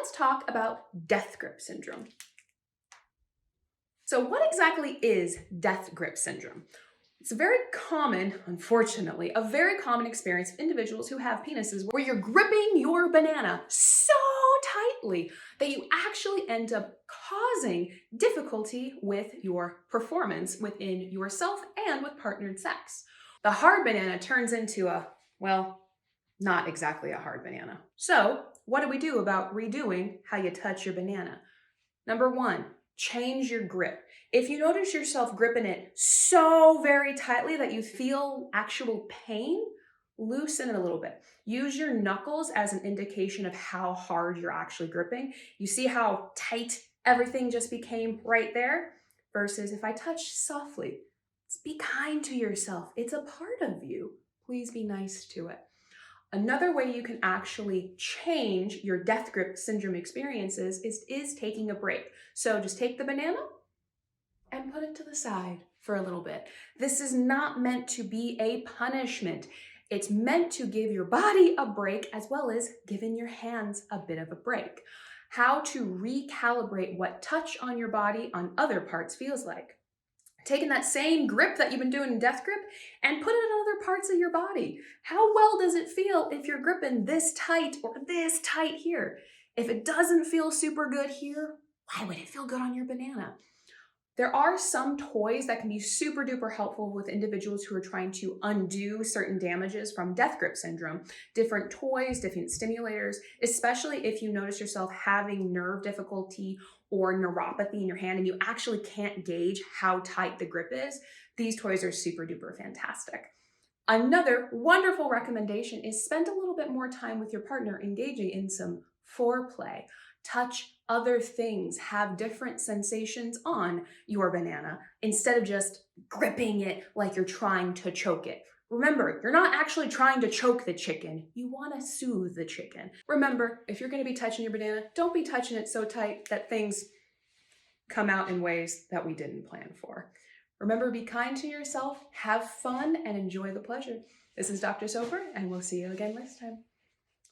let's talk about death grip syndrome. So what exactly is death grip syndrome? It's a very common, unfortunately, a very common experience of individuals who have penises where you're gripping your banana so tightly that you actually end up causing difficulty with your performance within yourself and with partnered sex. The hard banana turns into well, not exactly a hard banana. So what do we do about redoing how you touch your banana? Number one, change your grip. If you notice yourself gripping it so very tightly that you feel actual pain, loosen it a little bit. Use your knuckles as an indication of how hard you're actually gripping. You see how tight everything just became right there? Versus if I touch softly. Be kind to yourself. It's a part of you. Please be nice to it. Another way you can actually change your death grip syndrome experiences is taking a break. So just take the banana and put it to the side for a little bit. This is not meant to be a punishment. It's meant to give your body a break as well as giving your hands a bit of a break. How to recalibrate what touch on your body on other parts feels like. Taking that same grip that you've been doing in death grip and put it in other parts of your body. How well does it feel if you're gripping this tight or this tight here? If it doesn't feel super good here, why would it feel good on your banana? There are some toys that can be super duper helpful with individuals who are trying to undo certain damages from death grip syndrome. Different toys, different stimulators, especially if you notice yourself having nerve difficulty or neuropathy in your hand and you actually can't gauge how tight the grip is. These toys are super duper fantastic. Another wonderful recommendation is spend a little bit more time with your partner engaging in some foreplay. Touch other things, have different sensations on your banana instead of just gripping it like you're trying to choke it. Remember, you're not actually trying to choke the chicken. You want to soothe the chicken. Remember, if you're going to be touching your banana, don't be touching it so tight that things come out in ways that we didn't plan for. Remember, be kind to yourself, have fun, and enjoy the pleasure. This is Dr. Soper, and we'll see you again next time.